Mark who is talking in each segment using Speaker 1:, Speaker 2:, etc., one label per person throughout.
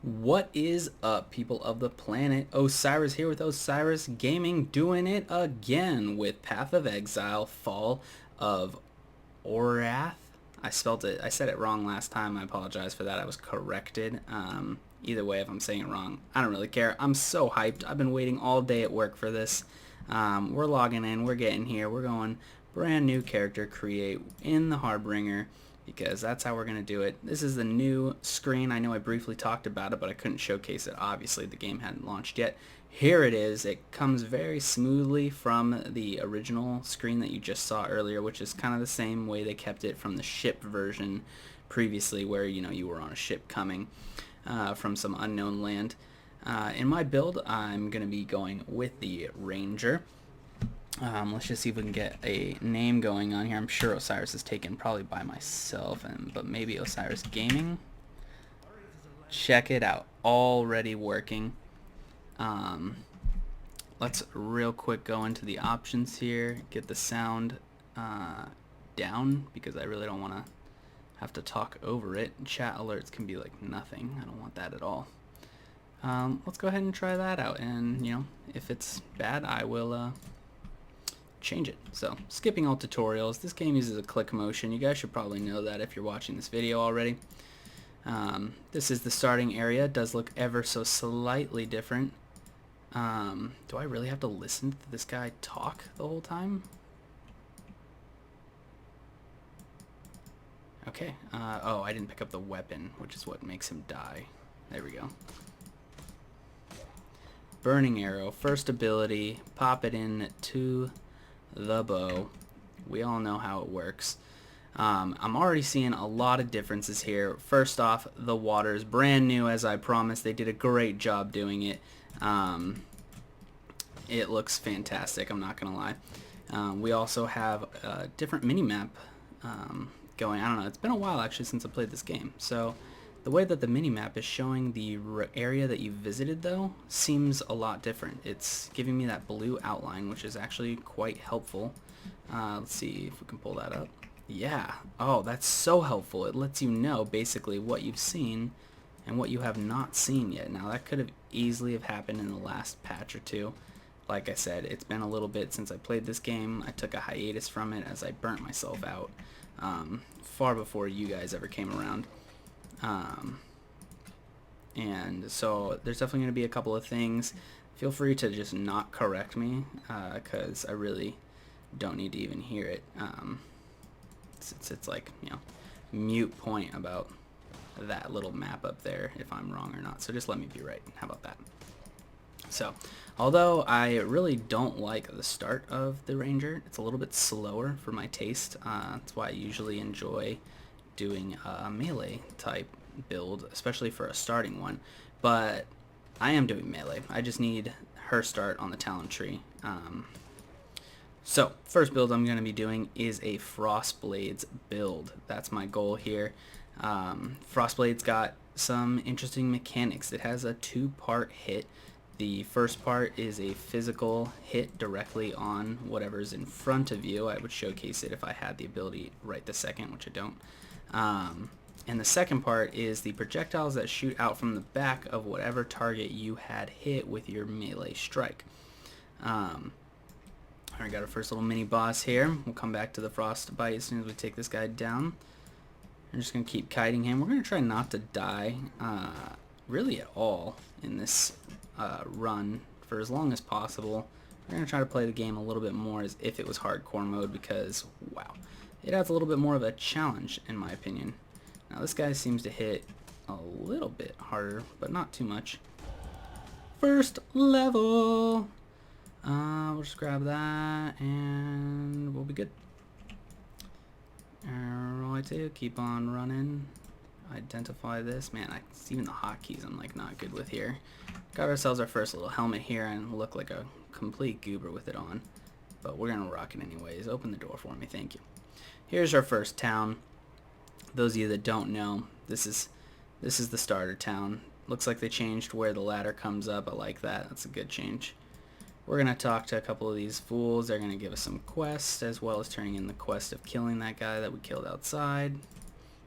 Speaker 1: What is up, people of the planet? Osiris here with Osiris Gaming, doing it again with Path of Exile, Fall of Orath. I said it wrong last time. I apologize for that. I was corrected. Either way, if I'm saying it wrong, I don't really care. I'm so hyped. I've been waiting all day at work for this. We're logging in. We're getting here. We're going brand new character create in the Harbinger, because that's how we're going to do it. This is the new screen. I know I briefly talked about it, but I couldn't showcase it. Obviously, the game hadn't launched yet. Here it is. It comes very smoothly from the original screen that you just saw earlier, which is kind of the same way they kept it from the ship version previously, where you were on a ship coming from some unknown land. In my build, I'm going to be going with the Ranger. Let's just see if we can get a name going on here. I'm sure Osiris is taken probably by myself, but maybe Osiris Gaming. Check it out. Already working. Let's real quick go into the options here. Get the sound down, because I really don't want to have to talk over it. Chat alerts can be like nothing. I don't want that at all. Let's go ahead and try that out, and if it's bad, I will change it. So, skipping all tutorials, this game uses a click motion. You guys should probably know that if you're watching this video already. This is the starting area. It does look ever so slightly different. Do I really have to listen to this guy talk the whole time? Okay. Oh, I didn't pick up the weapon, which is what makes him die. There we go. Burning arrow, first ability, pop it in to the bow. We all know how it works. I'm already seeing a lot of differences here. First off, the water is brand new, as I promised. They did a great job doing it. It looks fantastic, I'm not gonna lie. We also have a different mini-map going. I don't know, it's been a while actually since I played this game. So the way that the mini-map is showing the area that you visited, though, seems a lot different. It's giving me that blue outline, which is actually quite helpful. Let's see if we can pull that up. Yeah. Oh, that's so helpful. It lets you know basically what you've seen and what you have not seen yet. Now, that could have easily have happened in the last patch or two. Like I said, it's been a little bit since I played this game. I took a hiatus from it as I burnt myself out far before you guys ever came around. And so there's definitely going to be a couple of things. Feel free to just not correct me, because I really don't need to even hear it. It's like, mute point about that little map up there if I'm wrong or not. So just let me be right. How about that? So, although I really don't like the start of the Ranger, it's a little bit slower for my taste. That's why I usually enjoy doing a melee type build, especially for a starting one. But I am doing melee. I just need her start on the talent tree. So, first build I'm going to be doing is a Frostblades build. That's my goal here. Frostblades got some interesting mechanics. It has a two-part hit. The first part is a physical hit directly on whatever's in front of you. I would showcase it if I had the ability right this second, which I don't. And the second part is the projectiles that shoot out from the back of whatever target you had hit with your melee strike. Alright, got our first little mini boss here. We'll come back to the frostbite as soon as we take this guy down. I'm just going to keep kiting him. We're going to try not to die really at all in this run for as long as possible. We're going to try to play the game a little bit more as if it was hardcore mode, because, wow, it adds a little bit more of a challenge in my opinion. Now this guy seems to hit a little bit harder, but not too much. First level! We'll just grab that and we'll be good. Alright, keep on running. Identify this. Man, even the hotkeys I'm like not good with here. Got ourselves our first little helmet here and look like a complete goober with it on. But we're gonna rock it anyways. Open the door for me, thank you. Here's our first town. Those of you that don't know, this is the starter town. Looks like they changed where the ladder comes up. I like that. That's a good change. We're going to talk to a couple of these fools. They're going to give us some quests, as well as turning in the quest of killing that guy that we killed outside.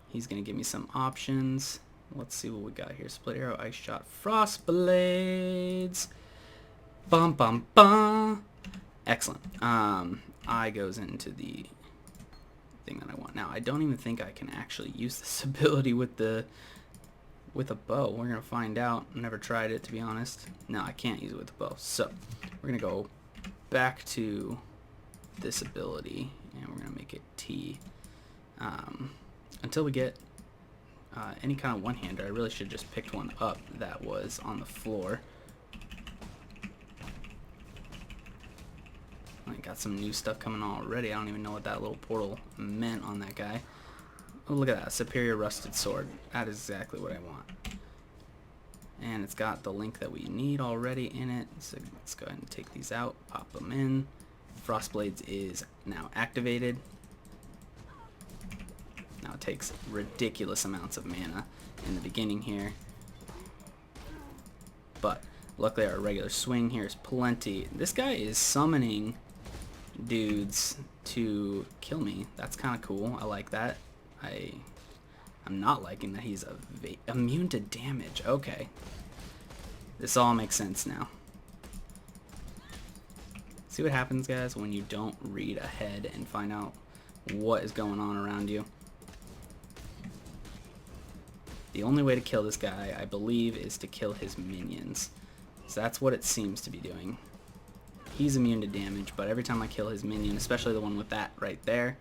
Speaker 1: He's going to give me some options. let's see what we got here. Split arrow, ice shot, frost blades. Bum bum bum. Excellent. Eye goes into the thing that I want. Now, I don't even think I can actually use this ability with a bow. We're gonna find out. Never tried it, to be honest. No, I can't use it with a bow. So we're gonna go back to this ability, and we're gonna make it T. Until we get any kind of one-hander, I really should just picked one up that was on the floor. I got some new stuff coming on already. I don't even know what that little portal meant on that guy. Oh, look at that. Superior rusted sword. That is exactly what I want. And it's got the link that we need already in it. So let's go ahead and take these out. Pop them in. Frostblades is now activated. Now it takes ridiculous amounts of mana in the beginning here. But luckily our regular swing here is plenty. This guy is summoning dudes to kill me. That's kind of cool. I like that. I'm not liking that he's immune to damage. Okay. This all makes sense now. See what happens, guys, when you don't read ahead and find out what is going on around you. The only way to kill this guy, I believe, is to kill his minions. So that's what it seems to be doing. He's immune to damage, but every time I kill his minion, especially the one with that right there,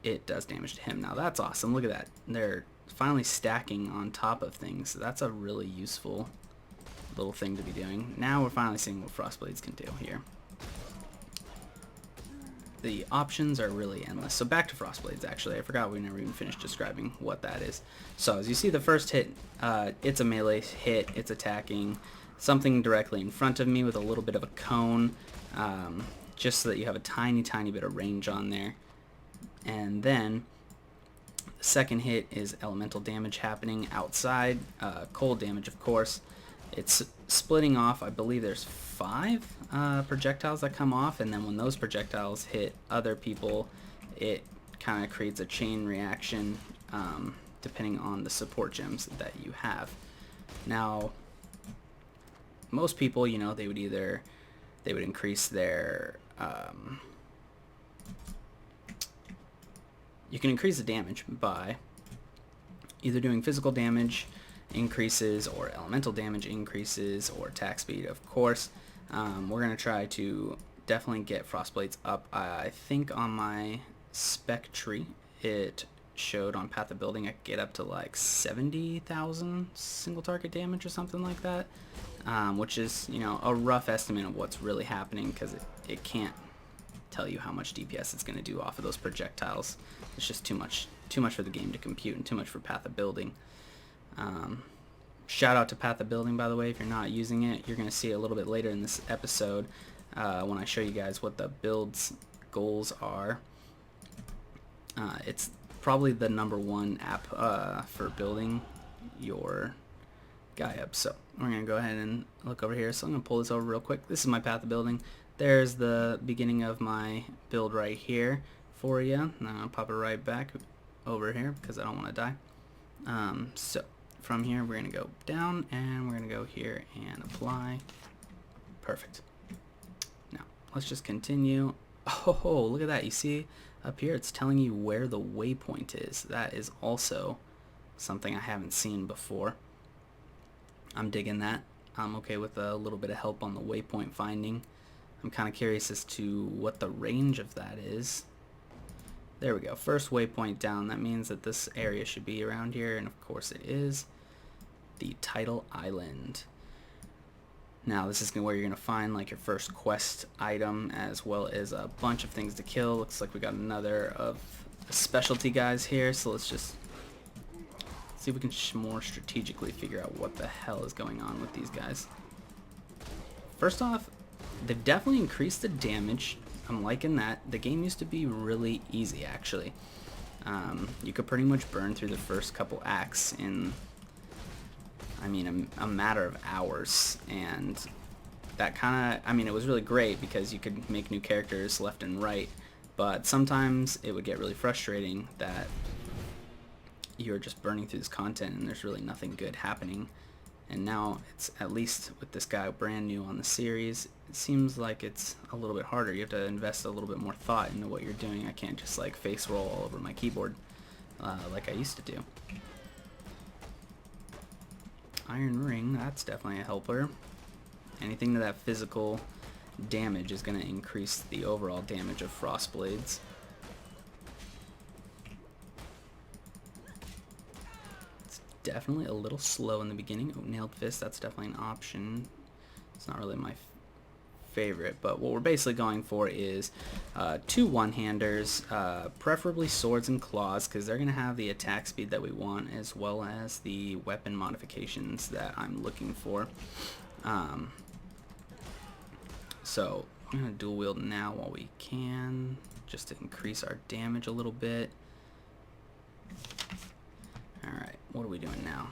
Speaker 1: it does damage to him. Now that's awesome. Look at that. They're finally stacking on top of things. So that's a really useful little thing to be doing. Now we're finally seeing what Frostblades can do here. The options are really endless. So back to Frostblades, actually. I forgot we never even finished describing what that is. So as you see, the first hit, it's a melee hit. It's attacking something directly in front of me with a little bit of a cone, just so that you have a tiny, tiny bit of range on there. And then the second hit is elemental damage happening outside, cold damage, of course. It's splitting off, I believe there's 5 projectiles that come off, and then when those projectiles hit other people, it kind of creates a chain reaction depending on the support gems that you have. Now, most people, you know, they would increase their you can increase the damage by either doing physical damage increases or elemental damage increases or attack speed, of course. We're going to try to definitely get Frostblades up. I think on my spec tree it showed on Path of Building I could get up to like 70,000 single target damage or something like that, which is, you know, a rough estimate of what's really happening, because it can't tell you how much DPS it's going to do off of those projectiles. It's just too much for the game to compute and too much for Path of Building. Shout out to Path of Building, by the way. If you're not using it, you're going to see it a little bit later in this episode when I show you guys what the build's goals are. It's probably the #1 app for building your guy up. So we're going to go ahead and look over here. So I'm going to pull this over real quick. This is my Path of Building. There's the beginning of my build right here for you. And I'm going to pop it right back over here because I don't want to die. So from here we're going to go down and we're going to go here and apply. Perfect. Now let's just continue. Oh, look at that. You see up here it's telling you where the waypoint is. That is also something I haven't seen before. I'm digging that. I'm okay with a little bit of help on the waypoint finding. I'm kind of curious as to what the range of that is. There we go. First waypoint down. That means that this area should be around here, and of course it is. The Tidal Island. Now this is where you're going to find like your first quest item, as well as a bunch of things to kill. Looks like we got another of the specialty guys here, so let's just see if we can more strategically figure out what the hell is going on with these guys. First off, they've definitely increased the damage. I'm liking that. The game used to be really easy, actually. You could pretty much burn through the first couple acts in, I mean, a matter of hours. And that kind of, I mean, it was really great because you could make new characters left and right. But sometimes it would get really frustrating that you're just burning through this content and there's really nothing good happening. And now it's, at least with this guy brand new on the series, it seems like it's a little bit harder. You have to invest a little bit more thought into what you're doing. I can't just like face roll all over my keyboard like I used to do. Iron Ring, that's definitely a helper. Anything to that physical damage is going to increase the overall damage of Frost Blades. Definitely a little slow in the beginning. Oh, Nailed Fist, that's definitely an option. It's not really my favorite, but what we're basically going for is 2 one-handers, preferably swords and claws, because they're going to have the attack speed that we want, as well as the weapon modifications that I'm looking for. So I'm going to dual wield now while we can, just to increase our damage a little bit. Alright, what are we doing now?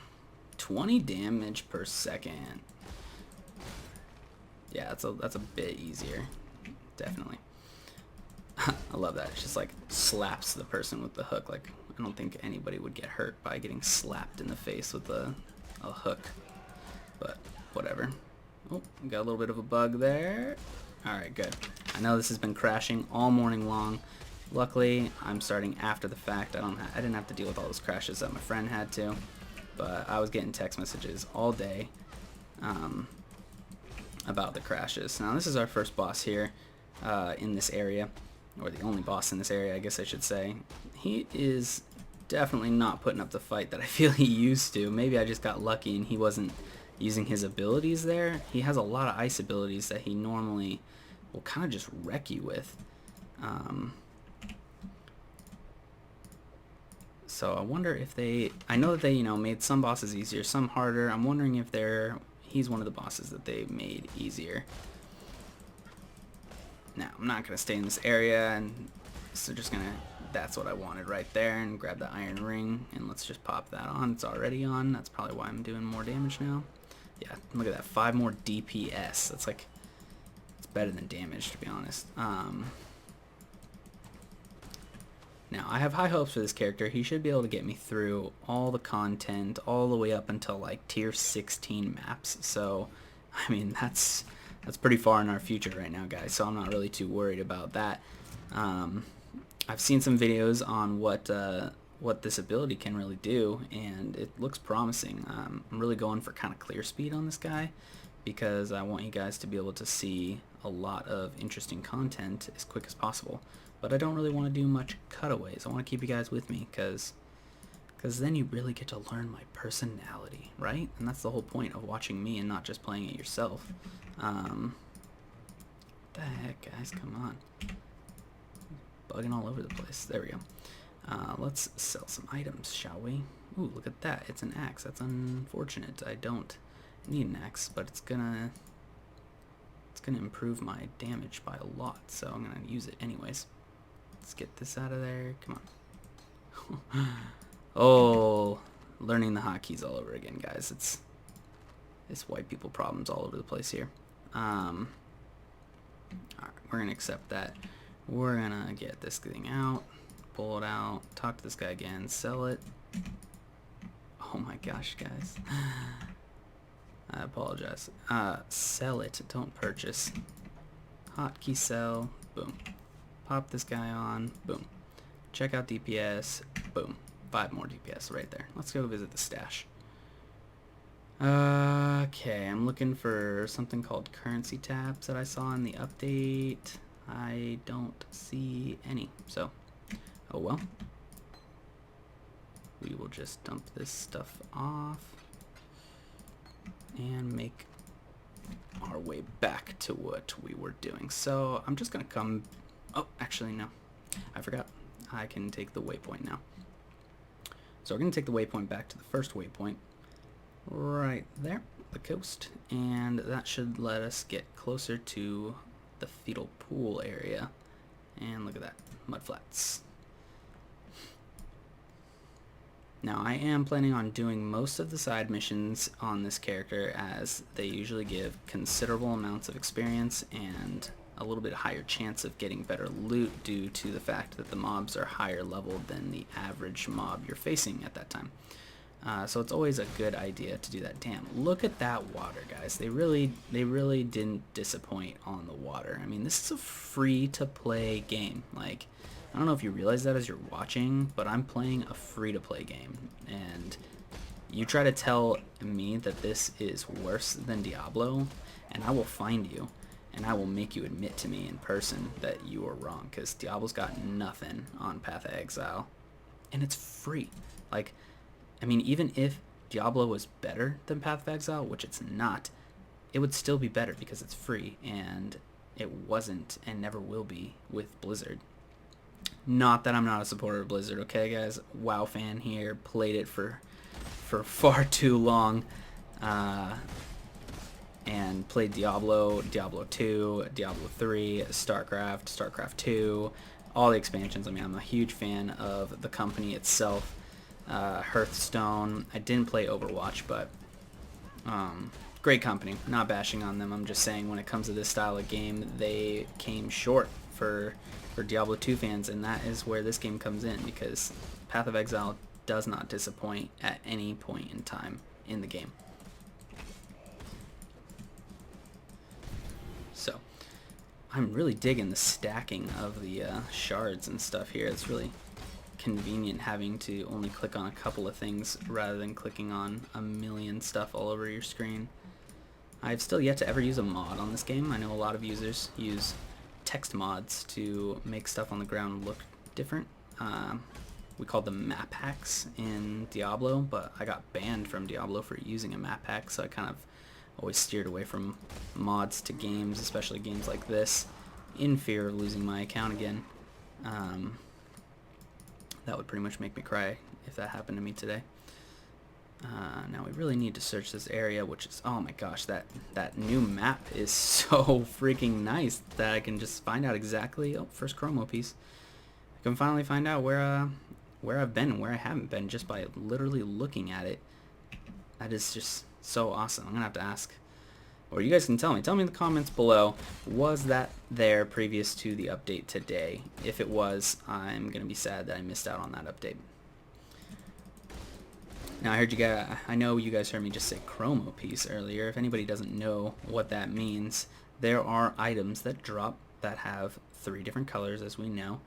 Speaker 1: 20 damage per second. Yeah, that's a bit easier. Definitely. I love that. It just like slaps the person with the hook. Like, I don't think anybody would get hurt by getting slapped in the face with a hook. But whatever. Oh, got a little bit of a bug there. Alright, good. I know this has been crashing all morning long. Luckily, I'm starting after the fact. I didn't have to deal with all those crashes that my friend had to, but I was getting text messages all day about the crashes. Now, this is our first boss here in this area, or the only boss in this area, I guess I should say. He is definitely not putting up the fight that I feel he used to. Maybe I just got lucky and he wasn't using his abilities there. He has a lot of ice abilities that he normally will kind of just wreck you with. So I wonder if I know that they, you know, made some bosses easier, some harder. I'm wondering if he's one of the bosses that they made easier. Now, I'm not going to stay in this area, and so just going to, that's what I wanted right there, and grab the Iron Ring, and let's just pop that on. It's already on. That's probably why I'm doing more damage now. Yeah, look at that, 5 more DPS. That's like, it's better than damage, to be honest. Now, I have high hopes for this character. He should be able to get me through all the content, all the way up until like tier 16 maps. So, I mean, that's pretty far in our future right now, guys. So I'm not really too worried about that. I've seen some videos on what this ability can really do, and it looks promising. I'm really going for kind of clear speed on this guy, because I want you guys to be able to see a lot of interesting content as quick as possible. But I don't really want to do much cutaways. I want to keep you guys with me, because then you really get to learn my personality, right? And that's the whole point of watching me and not just playing it yourself. What the heck, guys? Come on. Bugging all over the place. There we go. Let's sell some items, shall we? Ooh, look at that. It's an axe. That's unfortunate. I don't need an axe, but it's gonna improve my damage by a lot, so I'm gonna use it anyways. Let's get this out of there. Come on. Oh, learning the hotkeys all over again, guys. It's white people problems all over the place here. Alright, we're gonna accept that. We're gonna get this thing out, pull it out, talk to this guy again, sell it. Oh my gosh, guys. I apologize. Sell it, don't purchase. Hotkey sell, boom. Pop this guy on, boom. Check out DPS, boom. 5 more DPS right there. Let's go visit the stash. Okay, I'm looking for something called currency tabs that I saw in the update. I don't see any, so, oh well. We will just dump this stuff off and make our way back to what we were doing. So I'm just gonna come, oh, actually no, I forgot. I can take the waypoint now. So we're gonna take the waypoint back to the first waypoint, right there, the coast, and that should let us get closer to the fetal pool area. And look at that, mud flats. Now, I am planning on doing most of the side missions on this character, as they usually give considerable amounts of experience and a little bit higher chance of getting better loot due to the fact that the mobs are higher level than the average mob you're facing at that time. So it's always a good idea to do that. Damn, look at that water, guys. They really didn't disappoint on the water. I mean, this is a free-to-play game. Like, I don't know if you realize that as you're watching, but I'm playing a free-to-play game. And you try to tell me that this is worse than Diablo, and I will find you, and I will make you admit to me in person that you are wrong, because Diablo's got nothing on Path of Exile, and it's free. Like, I mean, even if Diablo was better than Path of Exile, which it's not, it would still be better because it's free, and it wasn't and never will be with Blizzard. Not that I'm not a supporter of Blizzard, okay, guys? WoW fan here, played it for far too long, and played Diablo, Diablo 2, Diablo 3, StarCraft, StarCraft 2, all the expansions. I mean, I'm a huge fan of the company itself. Hearthstone. I didn't play Overwatch, but great company. Not bashing on them. I'm just saying when it comes to this style of game, they came short for Diablo 2 fans, and that is where this game comes in, because Path of Exile does not disappoint at any point in time in the game. So I'm really digging the stacking of the shards and stuff here. It's really convenient having to only click on a couple of things rather than clicking on a million stuff all over your screen. I've still yet to ever use a mod on this game. I know a lot of users use text mods to make stuff on the ground look different. We called them map hacks in Diablo, but I got banned from Diablo for using a map hack, so I kind of always steered away from mods to games, especially games like this, in fear of losing my account again. That would pretty much make me cry if that happened to me today. Now we really need to search this area, which is, oh my gosh, that new map is so freaking nice that I can just find out exactly, oh, first chromo piece. I can finally find out where I've been and where I haven't been just by literally looking at it. That is just so awesome. I'm gonna have to ask, or you guys can tell me in the comments below, was that there previous to the update today? If it was, I'm gonna be sad that I missed out on that update. Now I know you guys heard me just say chromo piece earlier. If anybody doesn't know what that means, there are items that drop that have 3 different colors, as we know,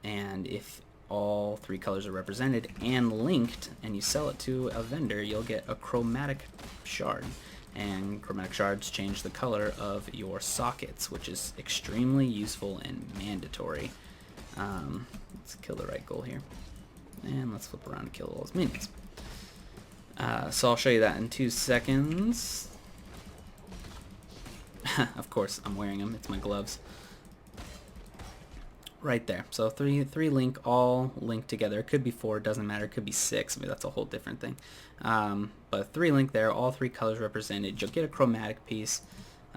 Speaker 1: and if all 3 colors are represented and linked and you sell it to a vendor, you'll get a chromatic shard. And chromatic shards change the color of your sockets, which is extremely useful and mandatory. Let's kill the right goal here, and let's flip around and kill all those minions. So I'll show you that in 2 seconds. Of course, I'm wearing them. It's my gloves. Right there. So three link, all linked together. It could be 4, doesn't matter. It could be 6. I mean, that's a whole different thing. But 3 link there, all 3 colors represented. You'll get a chromatic piece.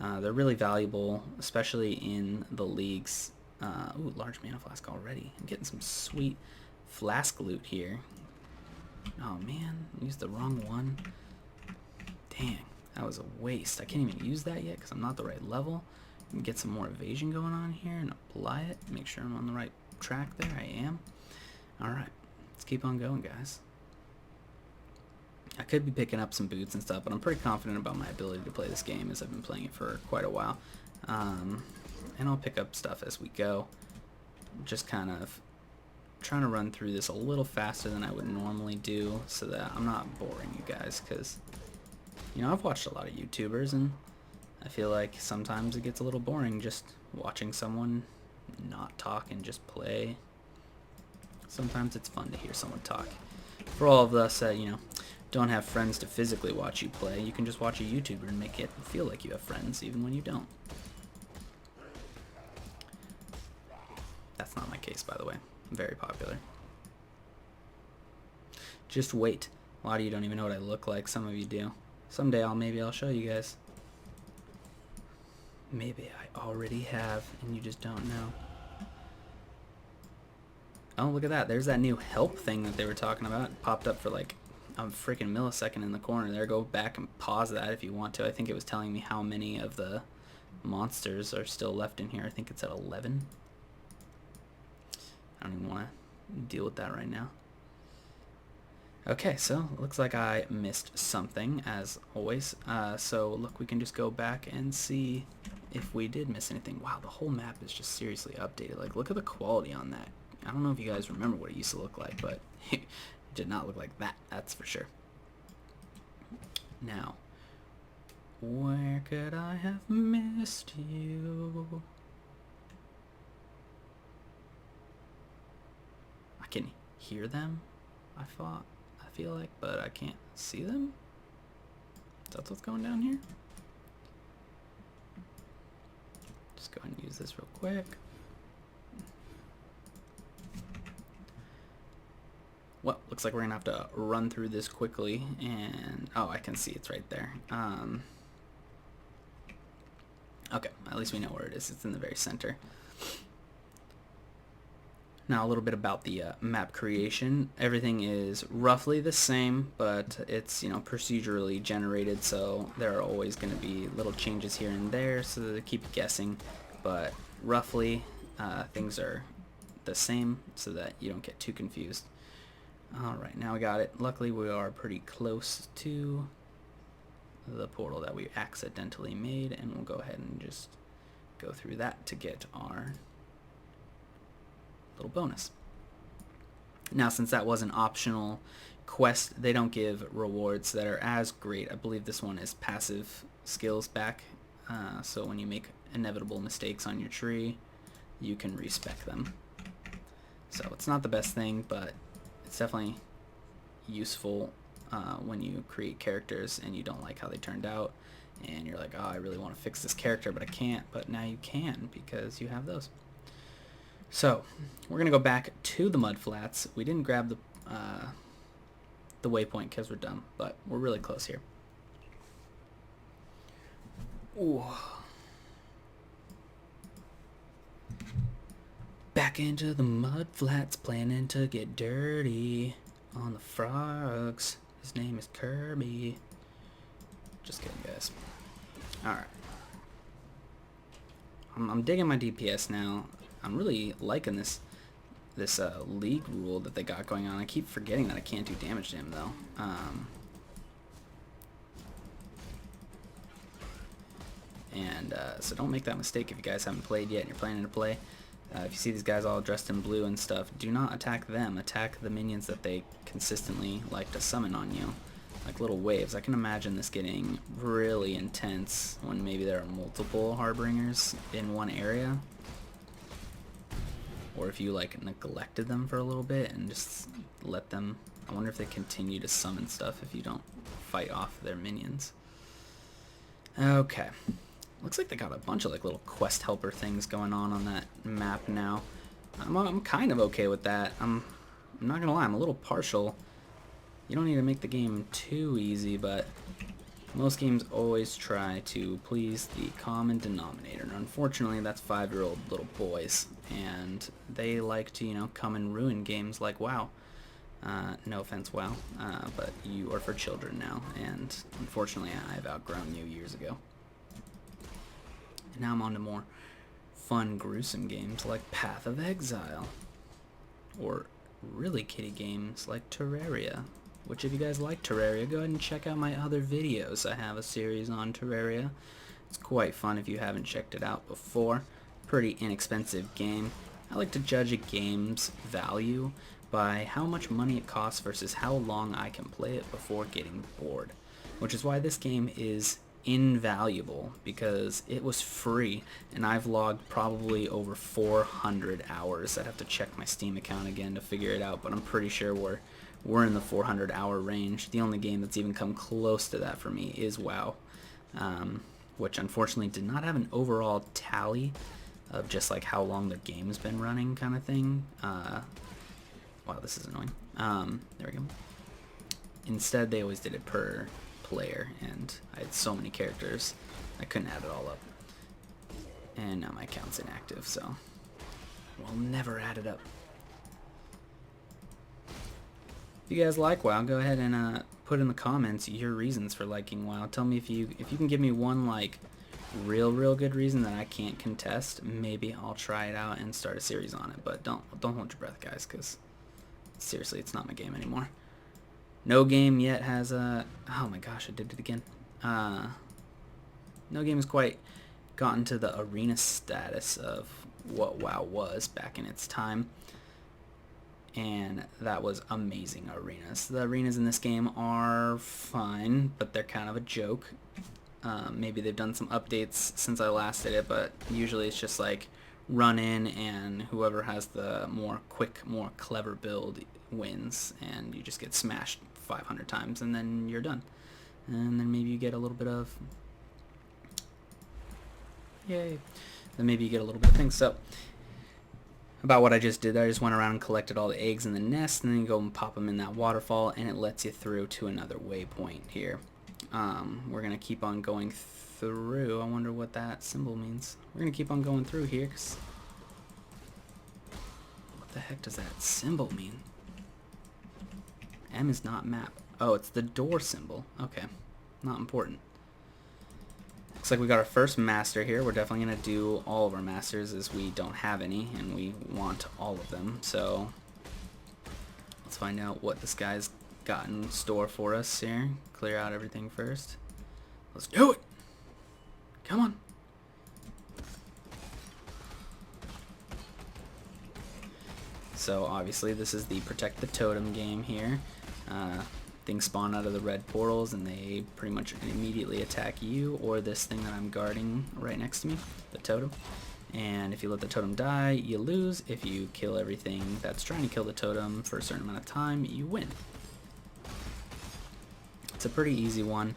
Speaker 1: They're really valuable, especially in the leagues. Ooh, large mana flask already. I'm getting some sweet flask loot here. Oh man, used the wrong one. Dang, that was a waste. I can't even use that yet because I'm not the right level. Get some more evasion going on here and apply it. Make sure I'm on the right track there. I am. Alright, let's keep on going, guys. I could be picking up some boots and stuff, but I'm pretty confident about my ability to play this game as I've been playing it for quite a while. And I'll pick up stuff as we go. Just kind of trying to run through this a little faster than I would normally do so that I'm not boring you guys, because, you know, I've watched a lot of YouTubers and I feel like sometimes it gets a little boring just watching someone not talk and just play. Sometimes it's fun to hear someone talk. For all of us that, you know, don't have friends to physically watch you play, you can just watch a YouTuber and make it feel like you have friends even when you don't. That's not my case, by the way. I'm very popular. Just wait. A lot of you don't even know what I look like. Some of you do. Someday maybe I'll show you guys. Maybe I already have and you just don't know. Oh, look at that. There's that new help thing that they were talking about. It popped up for like a freaking millisecond in the corner there. Go back and pause that if you want to. I think it was telling me how many of the monsters are still left in here. I think it's at 11. I don't even want to deal with that right now. Okay, so it looks like I missed something, as always. So look, we can just go back and see if we did miss anything. Wow, the whole map is just seriously updated. Like, look at the quality on that. I don't know if you guys remember what it used to look like, but it did not look like that, that's for sure. Now, where could I have missed you? I can hear them, I feel like, but I can't see them. That's what's going down here. Just go ahead and use this real quick. Well, looks like we're gonna have to run through this quickly, and oh, I can see it's right there. Okay, at least we know where it is. It's in the very center. Now a little bit about the map creation. Everything is roughly the same, but it's, you know, procedurally generated, so there are always going to be little changes here and there, so they keep guessing. But roughly, things are the same, so that you don't get too confused. All right, now we got it. Luckily, we are pretty close to the portal that we accidentally made, and we'll go ahead and just go through that to get our little bonus. Now, since that was an optional quest, they don't give rewards that are as great. I believe this one is passive skills back, so when you make inevitable mistakes on your tree, you can respec them. So it's not the best thing, but it's definitely useful when you create characters and you don't like how they turned out, and you're like, oh, I really want to fix this character, but I can't. But now you can, because you have those. So we're gonna go back to the mud flats. We didn't grab the waypoint because we're dumb, but we're really close here. Ooh. Back into the mud flats, planning to get dirty on the frogs. His name is Kirby. Just kidding, guys. Alright. I'm digging my DPS now. I'm really liking this league rule that they got going on. I keep forgetting that I can't do damage to him, though. So don't make that mistake if you guys haven't played yet and you're planning to play. If you see these guys all dressed in blue and stuff, do not attack them. Attack the minions that they consistently like to summon on you, like little waves. I can imagine this getting really intense when maybe there are multiple Harbingers in one area. Or if you like neglected them for a little bit and just let them. I wonder if they continue to summon stuff if you don't fight off their minions. Okay. Looks like they got a bunch of like little quest helper things going on that map now. I'm kind of okay with that. I'm not gonna lie, I'm a little partial. You don't need to make the game too easy, but most games always try to please the common denominator. And unfortunately, that's 5-year-old little boys, and they like to, you know, come and ruin games like WoW. No offense, WoW, but you are for children now, and unfortunately, I've outgrown you years ago. And now I'm on to more fun, gruesome games like Path of Exile, or really kiddie games like Terraria. Which, if you guys like Terraria, go ahead and check out my other videos. I have a series on Terraria. It's quite fun if you haven't checked it out before. Pretty inexpensive game. I like to judge a game's value by how much money it costs versus how long I can play it before getting bored. Which is why this game is invaluable, because it was free, and I've logged probably over 400 hours. I'd have to check my Steam account again to figure it out, but I'm pretty sure we're in the 400 hour range. The only game that's even come close to that for me is WoW, which unfortunately did not have an overall tally of just like how long their game's been running kind of thing. Wow, this is annoying. There we go. Instead, they always did it per player, and I had so many characters I couldn't add it all up. And now my account's inactive, so we'll never add it up. If you guys like WoW, go ahead and put in the comments your reasons for liking WoW. Tell me if you can give me one like real good reason that I can't contest, maybe I'll try it out and start a series on it. But don't hold your breath, guys, because seriously, it's not my game anymore. No game yet has a... Oh my gosh, I did it again. No game has quite gotten to the arena status of what WoW was back in its time. And that was amazing arenas. The arenas in this game are fine, but they're kind of a joke. Maybe they've done some updates since I last did it, but usually it's just like run in and whoever has the more quick, more clever build wins, and you just get smashed 500 times and then you're done. And then maybe you get a little bit of... Yay. Then maybe you get a little bit of things. So, about what I just did there, I just went around and collected all the eggs in the nest, and then you go and pop them in that waterfall, and it lets you through to another waypoint here. We're going to keep on going through. I wonder what that symbol means. We're going to keep on going through here, 'cause what the heck does that symbol mean? M is not map. Oh, it's the door symbol. Okay, not important. Looks like we got our first master here. We're definitely going to do all of our masters, as we don't have any, and we want all of them. So let's find out what this guy's got in store for us here. Clear out everything first. Let's do it! Come on. So obviously this is the protect the totem game here. Things spawn out of the red portals and they pretty much immediately attack you or this thing that I'm guarding right next to me, the totem. And if you let the totem die, you lose. If you kill everything that's trying to kill the totem for a certain amount of time, you win. It's a pretty easy one.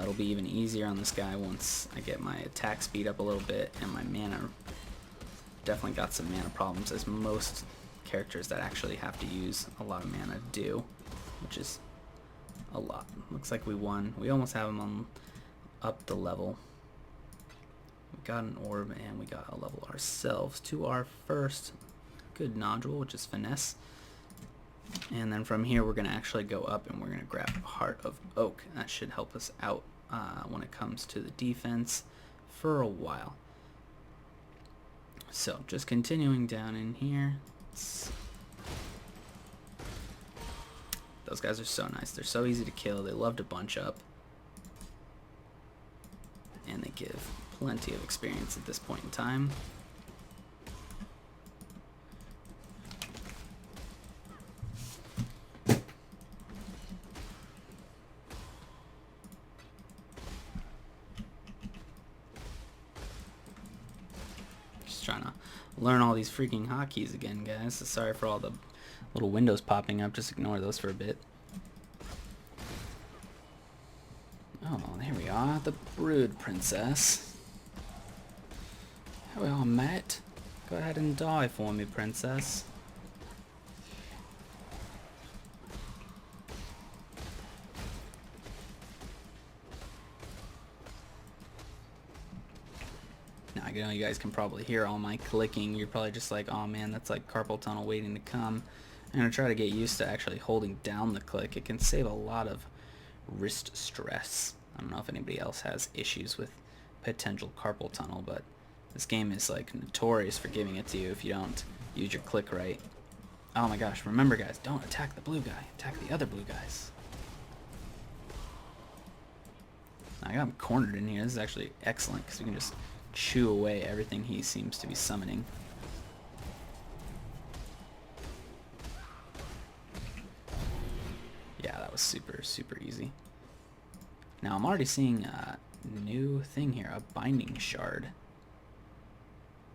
Speaker 1: It'll be even easier on this guy once I get my attack speed up a little bit, and my mana. Definitely got some mana problems, as most characters that actually have to use a lot of mana do, which is a lot. Looks like we won. We almost have him on up the level. We got an orb and we got a level ourselves to our first good nodule, which is finesse. And then from here we're going to actually go up and we're going to grab Heart of Oak. That should help us out when it comes to the defense for a while. So just continuing down in here. Those guys are so nice. They're so easy to kill. They love to bunch up. And they give plenty of experience at this point in time. Just trying to learn all these freaking hotkeys again, guys. Sorry for all the little windows popping up. Just ignore those for a bit. Oh, there we are, the Brood Princess. Here we are, mate. Go ahead and die for me, princess. Now, I know you guys can probably hear all my clicking. You're probably just like, oh man, that's like carpal tunnel waiting to come. I'm going to try to get used to actually holding down the click. It can save a lot of wrist stress. I don't know if anybody else has issues with potential carpal tunnel, but this game is like notorious for giving it to you if you don't use your click right. Oh my gosh, remember guys, don't attack the blue guy, attack the other blue guys. I got him cornered in here. This is actually excellent because we can just chew away everything he seems to be summoning. Yeah, that was super easy. Now I'm already seeing a new thing here, a binding shard.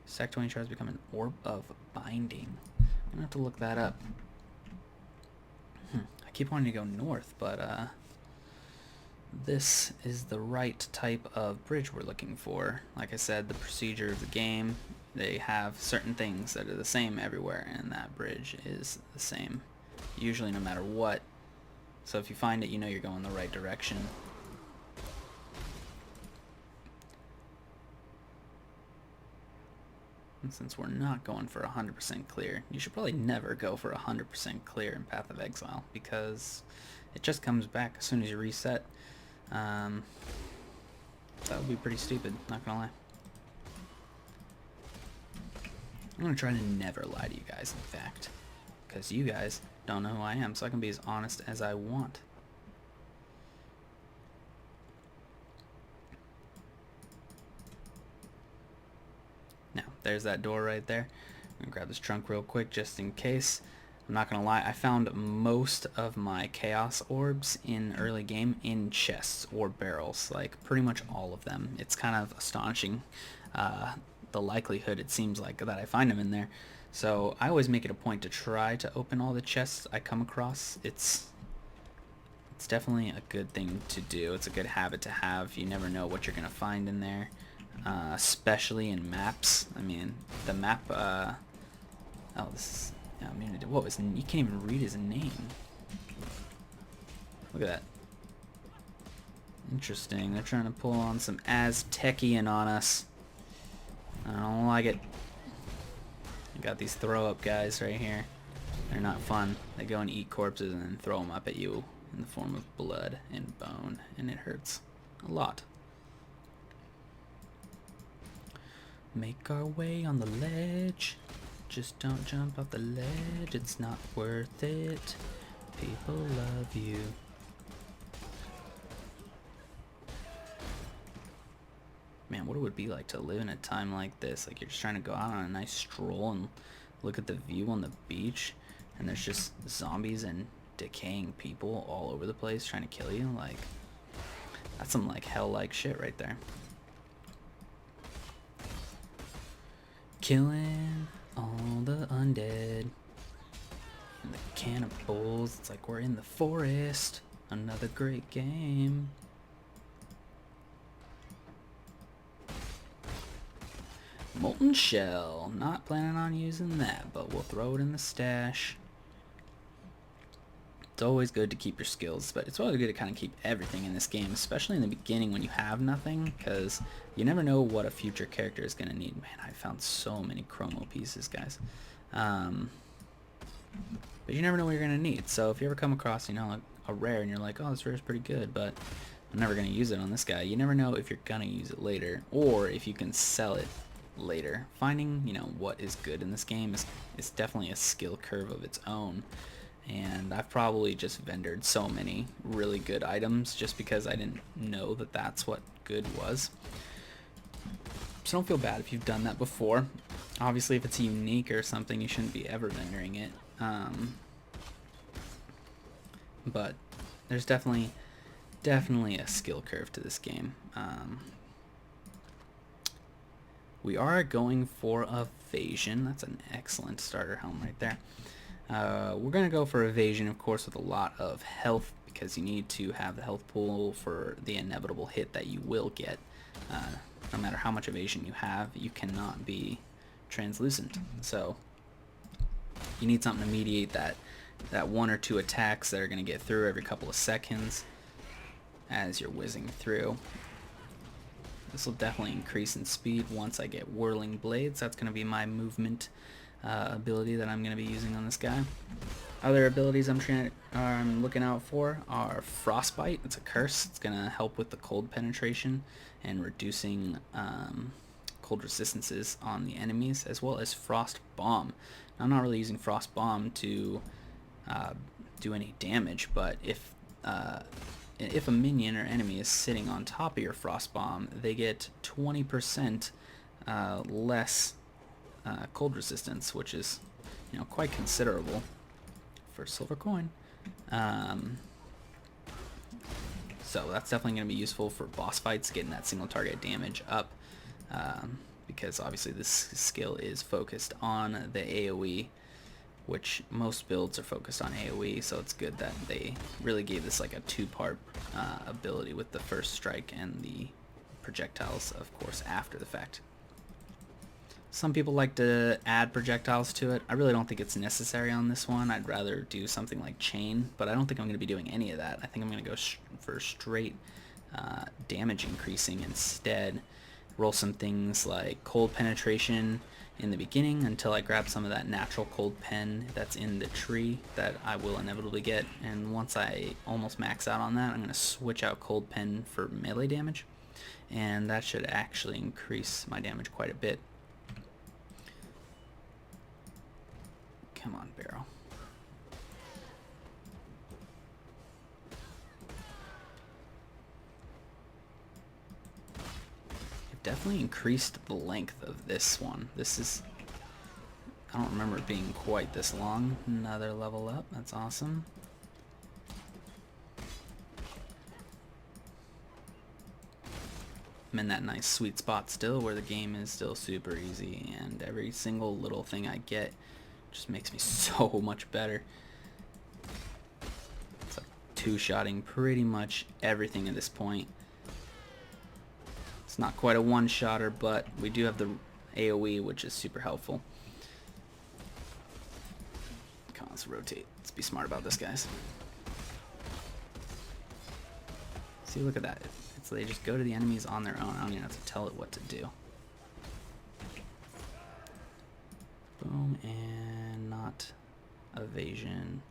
Speaker 1: Stack 20 shards become an orb of binding. I'm gonna have to look that up. I keep wanting to go north, but this is the right type of bridge we're looking for. Like I said, the procedure of the game, they have certain things that are the same everywhere, and that bridge is the same, usually no matter what. So if you find it, you know you're going the right direction. And since we're not going for 100% clear, you should probably never go for 100% clear in Path of Exile, because it just comes back as soon as you reset. That would be pretty stupid, not gonna lie. I'm gonna try to never lie to you guys, in fact. Because you guys don't know who I am, so I can be as honest as I want. Now, there's that door right there. I'm gonna grab this trunk real quick just in case. I'm not gonna lie, I found most of my chaos orbs in early game in chests or barrels, like pretty much all of them. It's kind of astonishing, the likelihood it seems like that I find them in there. So I always make it a point to try to open all the chests I come across. It's definitely a good thing to do. It's a good habit to have. You never know what you're gonna find in there, especially in maps. I mean, the map. Oh, this is. Yeah, I mean, what was? You can't even read his name. Look at that. Interesting. They're trying to pull on some Aztecian on us. I don't like it. You got these throw-up guys right here. They're not fun. They go and eat corpses and then throw them up at you in the form of blood and bone, and it hurts a lot. Make our way on the ledge. Just don't jump off the ledge, it's not worth it. People love you. Man, what it would be like to live in a time like this. Like, you're just trying to go out on a nice stroll and look at the view on the beach, and there's just zombies and decaying people all over the place trying to kill you. Like, that's some like hell-like shit right there. Killing all the undead and the cannibals. It's like we're in the forest. Another great game. Molten shell. Not planning on using that, but we'll throw it in the stash. It's always good to keep your skills, but it's always good to kind of keep everything in this game, especially in the beginning when you have nothing, because you never know what a future character is going to need. Man, I found so many chromo pieces, guys. But you never know what you're going to need. So if you ever come across, you know, a rare and you're like, oh, this rare is pretty good, but I'm never going to use it on this guy. You never know if you're going to use it later, or if you can sell it later. Finding, you know, what is good in this game is definitely a skill curve of its own. And I've probably just vendored so many really good items just because I didn't know that that's what good was. So don't feel bad if you've done that before. Obviously, if it's unique or something, you shouldn't be ever vendoring it. But there's definitely a skill curve to this game. We are going for evasion. That's an excellent starter helm right there. We're going to go for evasion, of course, with a lot of health, because you need to have the health pool for the inevitable hit that you will get. No matter how much evasion you have, you cannot be translucent. So you need something to mediate that one or two attacks that are going to get through every couple of seconds as you're whizzing through. This will definitely increase in speed once I get whirling blades. That's going to be my movement ability that I'm going to be using on this guy. Other abilities I'm looking out for are Frostbite. It's a curse. It's going to help with the cold penetration and reducing cold resistances on the enemies, as well as Frost Bomb. Now, I'm not really using Frost Bomb to do any damage, but if a minion or enemy is sitting on top of your Frost Bomb, they get 20% less cold resistance, which is, you know, quite considerable for a silver coin. So that's definitely going to be useful for boss fights, getting that single target damage up, because obviously this skill is focused on the AoE, which most builds are focused on AoE, so it's good that they really gave this like a two-part ability with the first strike and the projectiles, of course, after the fact. Some people like to add projectiles to it. I really don't think it's necessary on this one. I'd rather do something like chain, but I don't think I'm going to be doing any of that. I think I'm going to go for straight damage increasing instead. Roll some things like cold penetration in the beginning until I grab some of that natural cold pen that's in the tree that I will inevitably get. And once I almost max out on that, I'm going to switch out cold pen for melee damage. and that should actually increase my damage quite a bit. Come on, barrel. I've definitely increased the length of this one. This is, I don't remember it being quite this long. Another level up, that's awesome. I'm in that nice sweet spot still where the game is still super easy, and every single little thing I get just makes me so much better. It's like two-shotting pretty much everything at this point. It's not quite a one-shotter, but we do have the AoE, which is super helpful. Come on, let's rotate. Let's be smart about this, guys. See, look at that. So they just go to the enemies on their own. I don't even have to tell it what to do. Boom, and not evasion.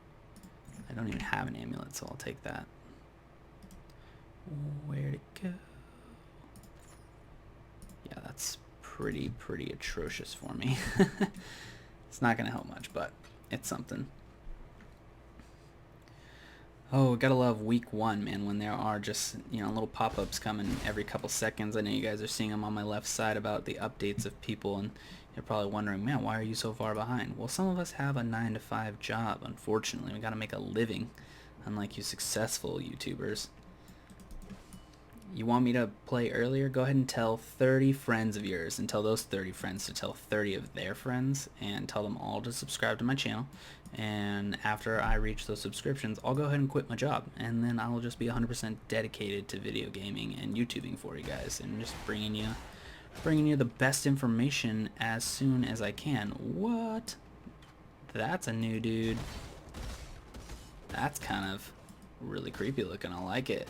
Speaker 1: I don't even have an amulet, so I'll take that. Where'd it go? Yeah, that's pretty atrocious for me. It's not gonna help much, but it's something. Oh, gotta love week 1, man, when there are just, you know, little pop-ups coming every couple seconds. I know you guys are seeing them on my left side about the updates of people, and you're probably wondering, man, why are you so far behind? Well, some of us have a 9-to-5 job, unfortunately. We gotta make a living, unlike you successful YouTubers. You want me to play earlier? Go ahead and tell 30 friends of yours, and tell those 30 friends to tell 30 of their friends, and tell them all to subscribe to my channel. And after I reach those subscriptions, I'll go ahead and quit my job, and then I'll just be 100% dedicated to video gaming and YouTubing for you guys, and just bringing you the best information as soon as I can. What? That's a new dude. That's kind of really creepy looking. I like it.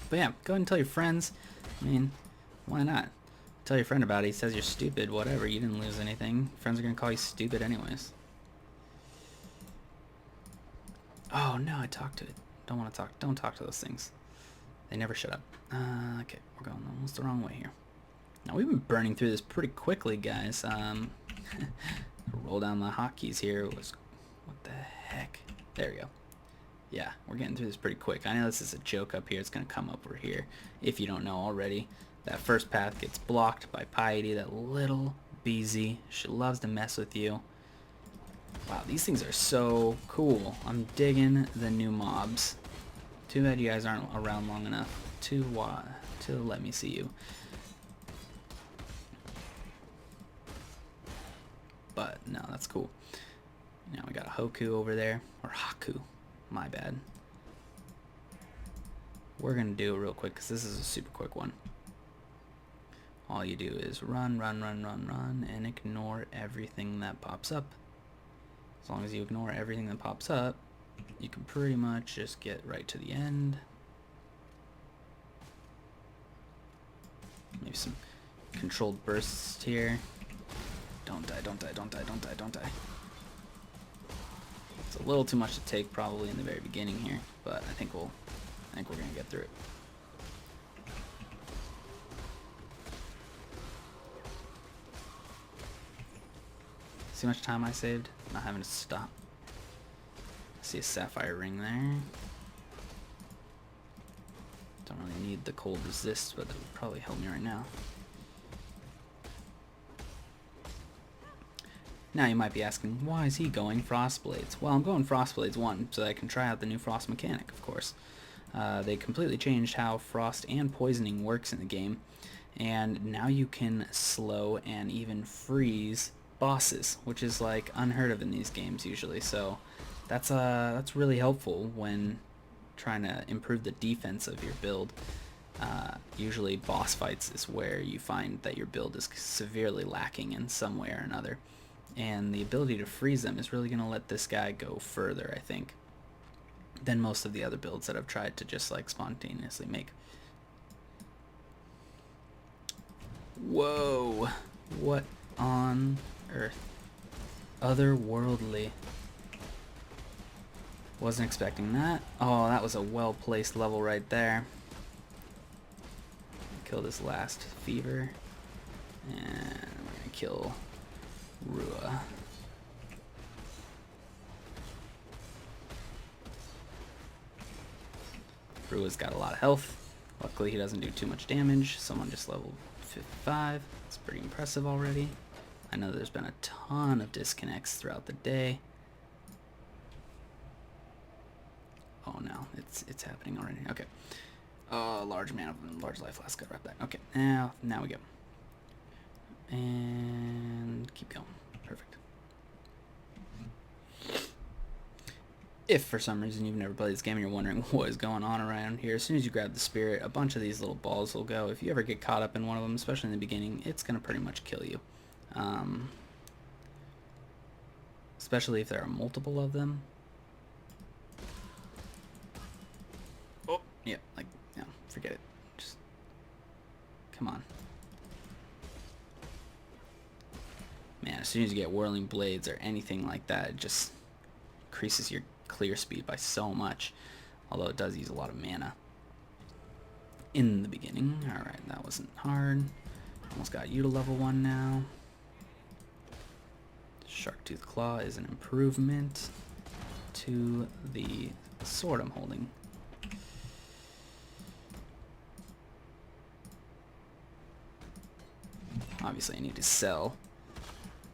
Speaker 1: But yeah, go ahead and tell your friends. I mean, why not? Tell your friend about it. He says you're stupid, whatever. You didn't lose anything. Friends are gonna call you stupid anyways. Oh no, I talked to it. Don't want to talk. Don't talk to those things. They never shut up. Okay, we're going almost the wrong way here. Now we've been burning through this pretty quickly, guys. Roll down the hotkeys here. What the heck? There we go. Yeah, we're getting through this pretty quick. I know this is a joke up here. It's going to come up over here. If you don't know already, that first path gets blocked by Piety, that little BZ. She loves to mess with you. Wow, these things are so cool. I'm digging the new mobs. Too bad you guys aren't around long enough to let me see you. But no, that's cool. Now we got a Hoku over there, or Haku. My bad. We're gonna do it real quick because this is a super quick one. All you do is run, and ignore everything that pops up. As long as you ignore everything that pops up, you can pretty much just get right to the end. Maybe some controlled bursts here. Don't die, don't die, don't die, don't die, don't die. It's a little too much to take probably in the very beginning here, but I think we're gonna get through it. See how much time I saved? Not having to stop. I see a sapphire ring there. Don't really need the cold resist, but that would probably help me right now. Now you might be asking, why is he going Frostblades? Well, I'm going Frostblades 1 so that I can try out the new Frost mechanic, of course. They completely changed how frost and poisoning works in the game, and now you can slow and even freeze bosses, which is like unheard of in these games usually. So that's really helpful when trying to improve the defense of your build. Usually boss fights is where you find that your build is severely lacking in some way or another. And the ability to freeze them is really going to let this guy go further, I think, than most of the other builds that I've tried to just like spontaneously make. Whoa! What on earth? Otherworldly. Wasn't expecting that. Oh, that was a well-placed level right there. kill this last fever. And we're gonna kill Rua. Rua's got a lot of health. Luckily he doesn't do too much damage. Someone just leveled 55. It's pretty impressive already. I know there's been a ton of disconnects throughout the day. Oh no, it's happening already. Okay. Large amount of large life last. Gotta wrap that. Okay, now we go. And keep going. Perfect. If for some reason you've never played this game and you're wondering what is going on around here, as soon as you grab the spirit, a bunch of these little balls will go. If you ever get caught up in one of them, especially in the beginning, it's going to pretty much kill you. Especially if there are multiple of them. Oh, yeah, like, no, forget it. Just, come on. Man, as soon as you get whirling blades or anything like that, it just increases your clear speed by so much, although it does use a lot of mana in the beginning. Alright, that wasn't hard. Almost got you to level 1 now. Sharktooth Claw is an improvement to the sword I'm holding. Obviously I need to sell.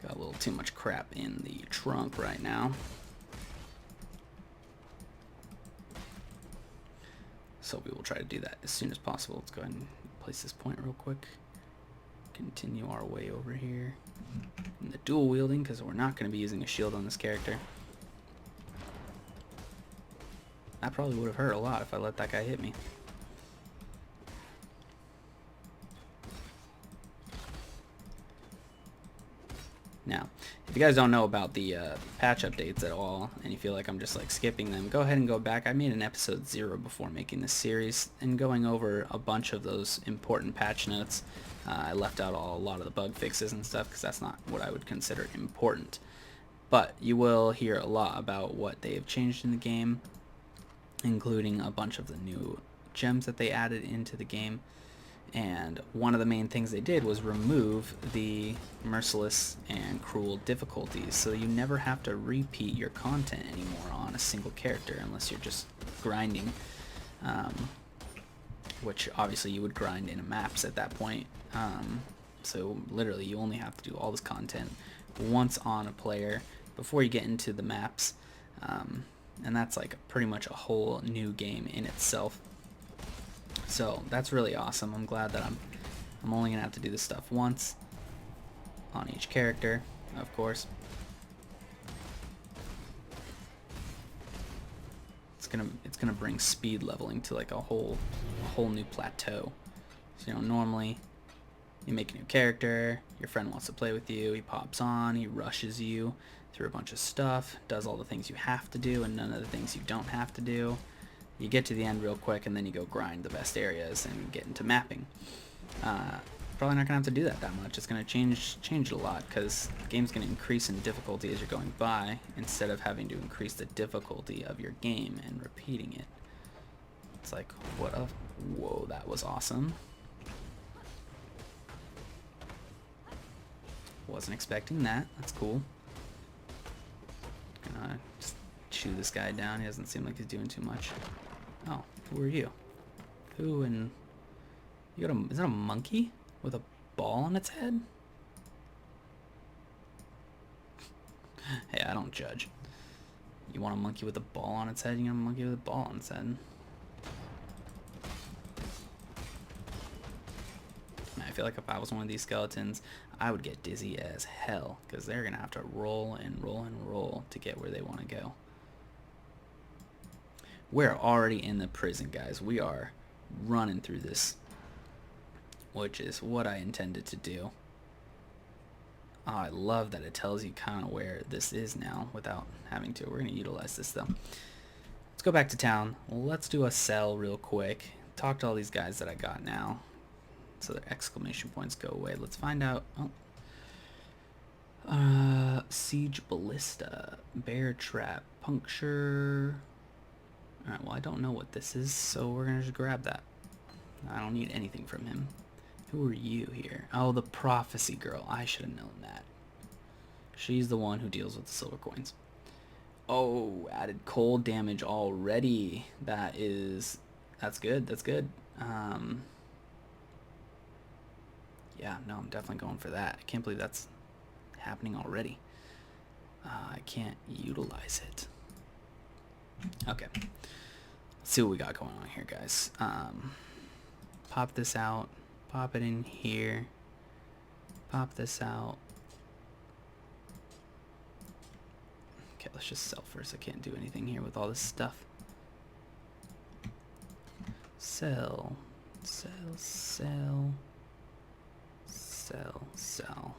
Speaker 1: Got a little too much crap in the trunk right now. So we will try to do that as soon as possible. Let's go ahead and place this point real quick. Continue our way over here. And the dual wielding, because we're not going to be using a shield on this character. That probably would have hurt a lot if I let that guy hit me. Now, if you guys don't know about the patch updates at all, and you feel like I'm just like skipping them, go ahead and go back. I made an episode 0 before making this series, and going over a bunch of those important patch notes. I left out a lot of the bug fixes and stuff, because that's not what I would consider important. But you will hear a lot about what they have changed in the game, including a bunch of the new gems that they added into the game. And one of the main things they did was remove the merciless and cruel difficulties, so you never have to repeat your content anymore on a single character unless you're just grinding, which obviously you would grind in maps at that point. So literally you only have to do all this content once on a player before you get into the maps, and that's like pretty much a whole new game in itself. So that's really awesome. I'm glad that I'm only gonna have to do this stuff once on each character, of course. It's gonna bring speed leveling to like a whole new plateau. So, you know, normally you make a new character, your friend wants to play with you, he pops on, he rushes you through a bunch of stuff, does all the things you have to do and none of the things you don't have to do. You get to the end real quick and then you go grind the best areas and get into mapping. Probably not gonna have to do that much. It's gonna change it a lot, because the game's gonna increase in difficulty as you're going by, instead of having to increase the difficulty of your game and repeating it. It's like, what a... Whoa, that was awesome. Wasn't expecting that. That's cool. Gonna just chew this guy down. He doesn't seem like he's doing too much. Oh, who are you? Who and... You got a... Is that a monkey with a ball on its head? Hey, I don't judge. You want a monkey with a ball on its head? You got a monkey with a ball on its head. I feel like if I was one of these skeletons, I would get dizzy as hell, because they're gonna have to roll and roll and roll to get where they want to go. We're already in the prison, guys. We are running through this, which is what I intended to do. Oh, I love that it tells you kind of where this is now without having to. We're going to utilize this, though. Let's go back to town. Let's do a sell real quick. Talk to all these guys that I got now, so their exclamation points go away. Let's find out. Oh. Siege Ballista, Bear Trap, Puncture. Alright, well, I don't know what this is, so we're going to just grab that. I don't need anything from him. Who are you here? Oh, the prophecy girl. I should have known that. She's the one who deals with the silver coins. Oh, added cold damage already. That's good. That's good. Yeah, no, I'm definitely going for that. I can't believe that's happening already. I can't utilize it. Okay. Let's see what we got going on here, guys. Pop this out. Pop it in here. Pop this out. Okay, let's just sell first. I can't do anything here with all this stuff. Sell. Sell. Sell. Sell. Sell.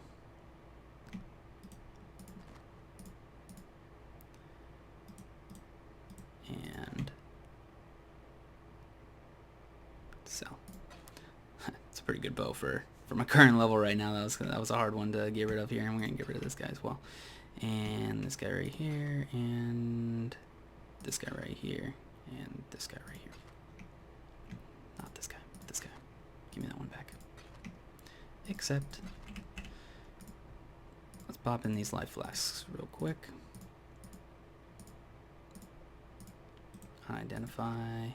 Speaker 1: And sell. It's a pretty good bow for my current level right now. That was a hard one to get rid of here, and we're gonna get rid of this guy as well. And this guy right here, and this guy right here, and this guy right here. Not this guy, this guy. Give me that one back. Except, let's pop in these life flasks real quick. Identify.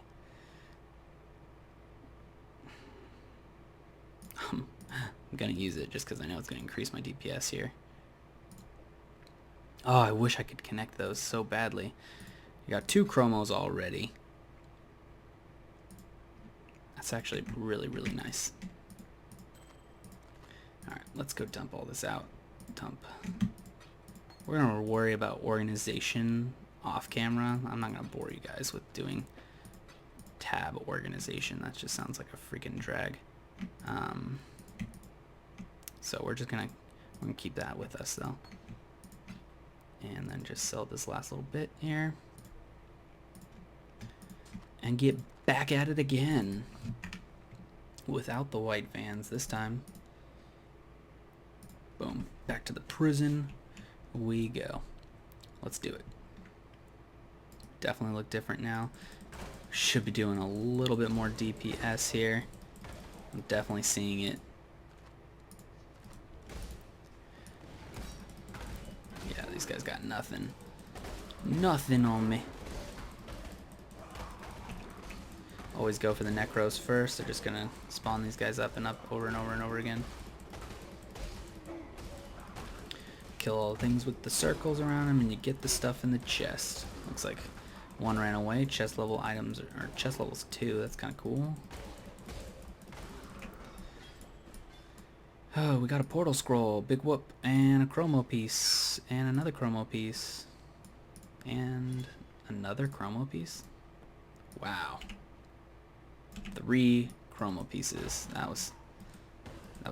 Speaker 1: I'm gonna use it just because I know it's gonna increase my DPS here. Oh, I wish I could connect those so badly. You got 2 chromos already. That's actually really, really nice. Alright, let's go dump all this out. Dump. We're gonna worry about organization off camera. I'm not gonna bore you guys with doing tab organization. That just sounds like a freaking drag. So we're gonna keep that with us though. And then just sell this last little bit here. And get back at it again. Without the white vans this time. Boom. Back to the prison we go. Let's do it. Definitely look different now. Should be doing a little bit more DPS here. I'm definitely seeing it. Yeah, these guys got nothing. Nothing on me. Always go for the necros first. They're just gonna spawn these guys up and up over and over and over again. Kill all the things with the circles around them, and you get the stuff in the chest. Looks like one ran away. Chest level items, or chest levels 2. That's kind of cool. Oh, we got a portal scroll, big whoop, and a chromo piece, and another chromo piece, and another chromo piece. Wow. 3 chromo pieces. That was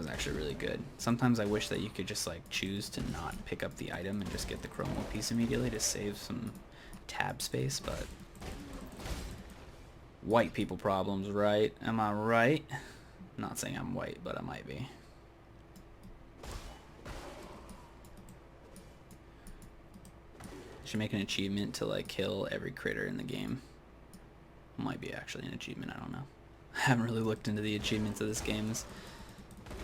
Speaker 1: actually really good. Sometimes I wish that you could just like choose to not pick up the item and just get the chromo piece immediately to save some tab space, but white people problems, right? Am I right? I'm not saying I'm white, but I might be. Should make an achievement to like kill every critter in the game. Might be actually an achievement, I don't know. I haven't really looked into the achievements of this game.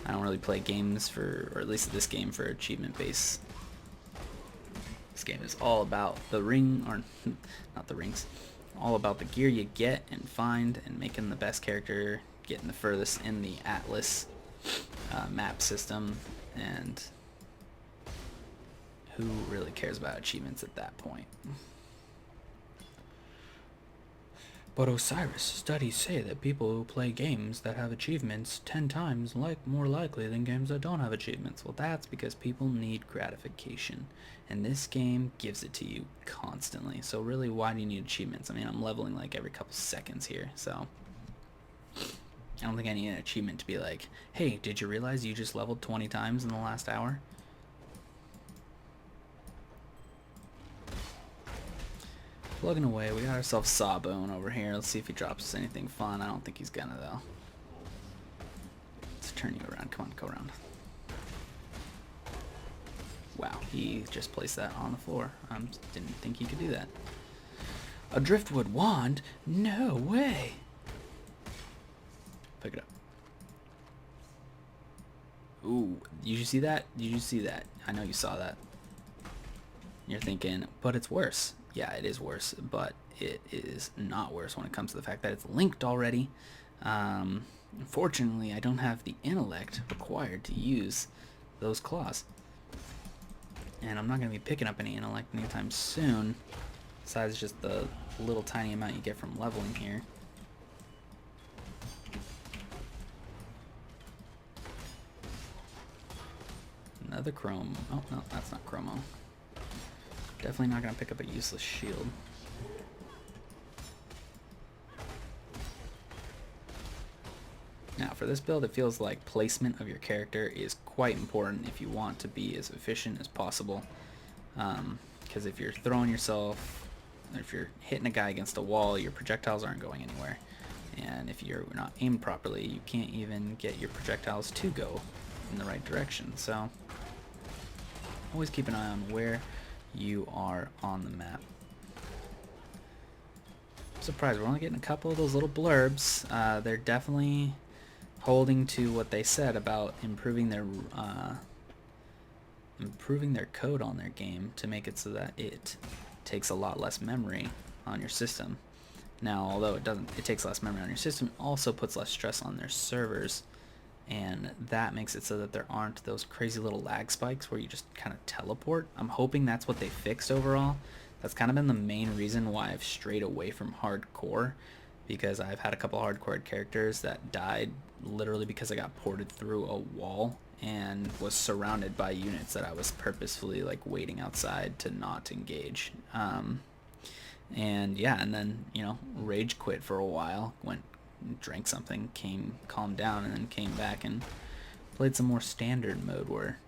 Speaker 1: I don't really play games for, or at least this game, for achievement base. This game is all about the ring, or not the rings, all about the gear you get and find, and making the best character, getting the furthest in the Atlas map system, and who really cares about achievements at that point? But Osiris, studies say that people who play games that have achievements 10 times more likely than games that don't have achievements. Well, that's because people need gratification, and this game gives it to you constantly. So really, why do you need achievements? I mean, I'm leveling like every couple seconds here, so I don't think I need an achievement to be like, hey, did you realize you just leveled 20 times in the last hour? Plugging away. We got ourselves Sawbone over here. Let's see if he drops us anything fun. I don't think he's gonna, though. Let's turn you around. Come on, go around. Wow, he just placed that on the floor. I didn't think he could do that. A driftwood wand? No way! Pick it up. Ooh, did you see that? Did you see that? I know you saw that. You're thinking, but it's worse. Yeah, it is worse, but it is not worse when it comes to the fact that it's linked already. Unfortunately, I don't have the intellect required to use those claws. And I'm not going to be picking up any intellect anytime soon, besides just the little tiny amount you get from leveling here. Another chromo. Oh, no, that's not chromo. Definitely not going to pick up a useless shield. Now, for this build, it feels like placement of your character is quite important if you want to be as efficient as possible. Because if you're throwing yourself, if you're hitting a guy against a wall, your projectiles aren't going anywhere. And if you're not aimed properly, you can't even get your projectiles to go in the right direction. So, always keep an eye on where you are on the map. I'm surprised we're only getting a couple of those little blurbs. They're definitely holding to what they said about improving their code on their game to make it so that it takes a lot less memory on your system. Now, although it takes less memory on your system, it also puts less stress on their servers, and that makes it so that there aren't those crazy little lag spikes where you just kind of teleport. I'm hoping that's what they fixed overall. That's kind of been the main reason why I've strayed away from hardcore, because I've had a couple hardcore characters that died literally because I got ported through a wall and was surrounded by units that I was purposefully like waiting outside to not engage. And yeah, and then, you know, rage quit for a while, went, drank something, calmed down, and then came back and played some more standard mode where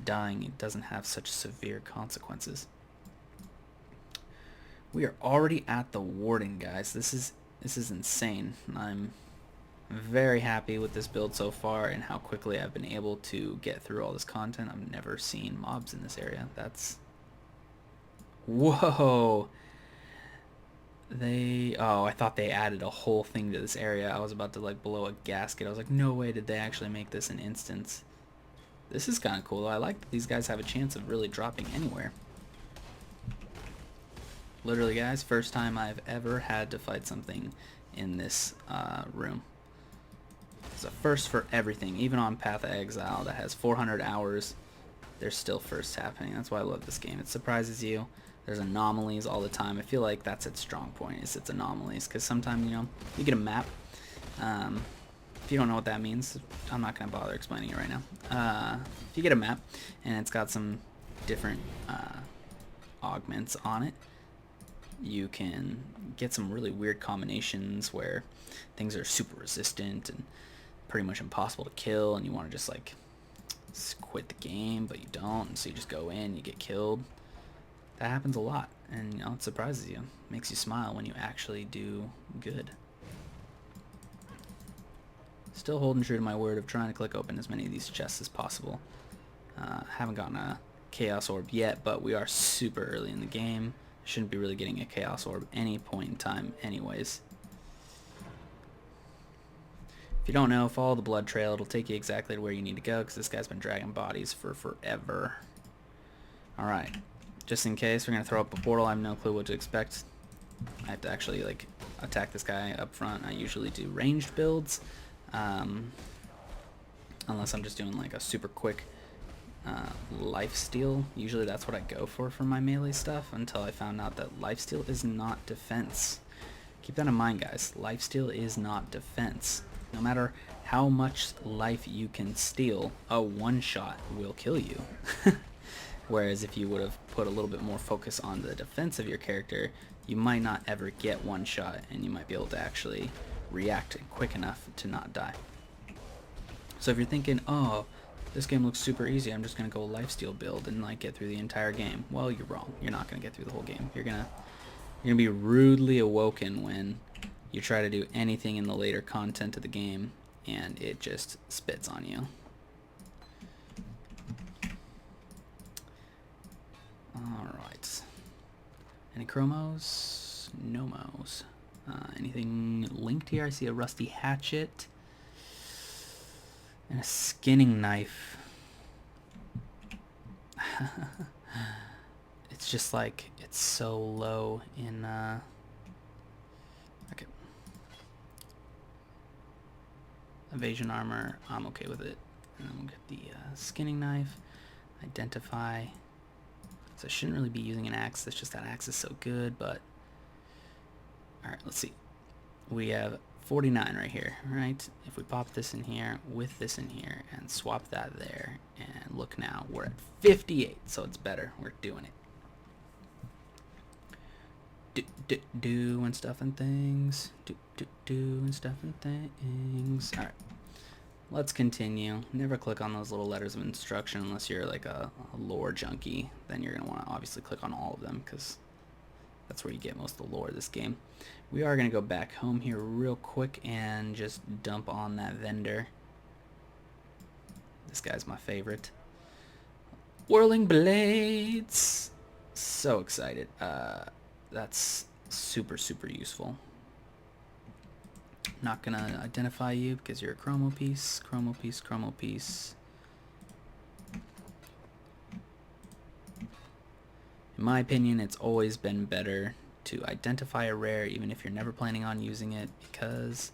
Speaker 1: dying doesn't have such severe consequences. We are already at the Warden, guys. This is insane. I'm very happy with this build so far and how quickly I've been able to get through all this content. I've never seen mobs in this area. That's... Whoa! Oh, I thought they added a whole thing to this area. I was about to like blow a gasket. I was like, no way did they actually make this an instance. This is kind of cool. I like that these guys have a chance of really dropping anywhere. Literally, guys, first time I've ever had to fight something in this room. It's a first for everything. Even on Path of Exile that has 400 hours, there's still firsts happening. That's why I love this game. It surprises you. There's anomalies all the time. I feel like that's its strong point, is its anomalies. Because sometimes, you know, you get a map. If you don't know what that means, I'm not going to bother explaining it right now. If you get a map and it's got some different augments on it, you can get some really weird combinations where things are super resistant and pretty much impossible to kill, and you want to just like quit the game, but you don't, and so you just go in, you get killed. That happens a lot, and you know, it surprises you, makes you smile when you actually do good. Still holding true to my word of trying to click open as many of these chests as possible. Haven't gotten a Chaos Orb yet, but we are super early in the game. Shouldn't be really getting a Chaos Orb any point in time anyways. If you don't know, follow the blood trail. It'll take you exactly to where you need to go, because this guy's been dragging bodies for forever. Alright. Just in case, we're going to throw up a portal. I have no clue what to expect. I have to actually like attack this guy up front. I usually do ranged builds. Unless I'm just doing like a super quick lifesteal. Usually that's what I go for my melee stuff, until I found out that lifesteal is not defense. Keep that in mind, guys. Lifesteal is not defense. No matter how much life you can steal, a one-shot will kill you. Whereas if you would have put a little bit more focus on the defense of your character, you might not ever get one shot, and you might be able to actually react quick enough to not die. So if you're thinking, oh, this game looks super easy, I'm just going to go lifesteal build and like get through the entire game. Well, you're wrong. You're not going to get through the whole game. You're gonna be rudely awoken when you try to do anything in the later content of the game and it just spits on you. Alright. Any chromos? No mos. Anything linked here? I see a rusty hatchet and a skinning knife. It's just like, it's so low in, okay. Evasion armor, I'm okay with it. And then we'll get the skinning knife, identify. So I shouldn't really be using an axe, it's just that axe is so good, but... Alright, let's see. We have 49 right here, right? If we pop this in here with this in here and swap that there, and look now, we're at 58, so it's better. We're doing it. Doing stuff and things. Doing stuff and things. Alright, let's continue. Never click on those little letters of instruction unless you're like a lore junkie. Then you're going to want to obviously click on all of them because that's where you get most of the lore of this game. We are going to go back home here real quick and just dump on that vendor. This guy's my favorite. Whirling Blades! So excited. That's super, super useful. Not going to identify you because you're a chromo piece. Chromo piece, chromo piece. In my opinion, it's always been better to identify a rare even if you're never planning on using it, because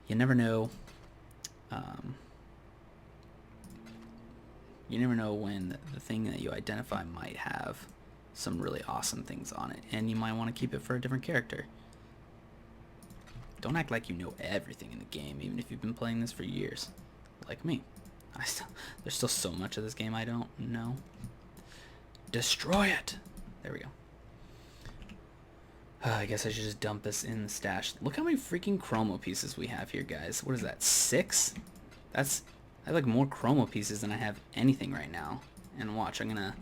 Speaker 1: you never know when the thing that you identify might have some really awesome things on it, and you might want to keep it for a different character. Don't act like you know everything in the game, even if you've been playing this for years, like me. There's still so much of this game I don't know. Destroy it! There we go. I guess I should just dump this in the stash. Look how many freaking chromo pieces we have here, guys. What is that, 6? I have like more chromo pieces than I have anything right now. And watch, I'm gonna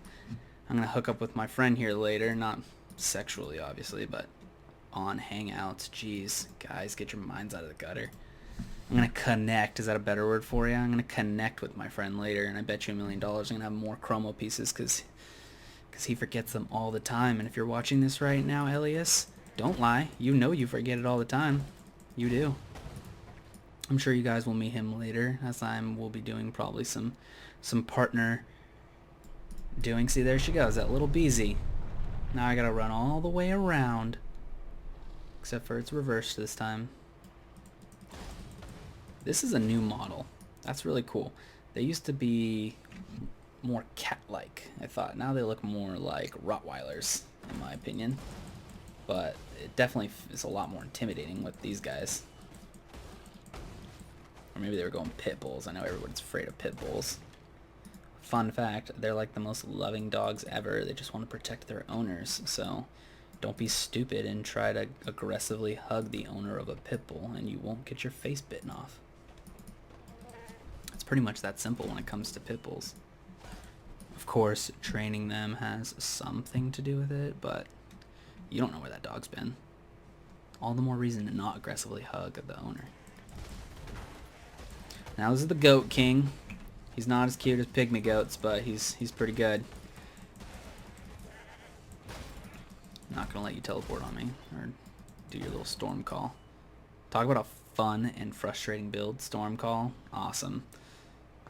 Speaker 1: hook up with my friend here later, not sexually obviously, but on Hangouts. Jeez, guys, get your minds out of the gutter. I'm gonna connect. Is that a better word for you? I'm gonna connect with my friend later, and I bet you $1 million I'm gonna have more chromo pieces because he forgets them all the time. And if you're watching this right now, Elias, don't lie. You know you forget it all the time. You do. I'm sure you guys will meet him later, as will be doing probably some partner doing. See, there she goes, that little beezy. Now I gotta run all the way around, except for it's reversed this time. This is a new model. That's really cool. They used to be more cat-like, I thought. Now they look more like Rottweilers, in my opinion. But it definitely is a lot more intimidating with these guys. Or maybe they were going pit bulls. I know everyone's afraid of pit bulls. Fun fact, they're like the most loving dogs ever. They just want to protect their owners. So don't be stupid and try to aggressively hug the owner of a pit bull and you won't get your face bitten off. It's pretty much that simple when it comes to pit bulls. Of course, training them has something to do with it, but you don't know where that dog's been. All the more reason to not aggressively hug the owner. Now this is the Goat King. He's not as cute as pygmy goats, but he's pretty good. Not gonna let you teleport on me or do your little storm call. Talk about a fun and frustrating build. Storm call, awesome.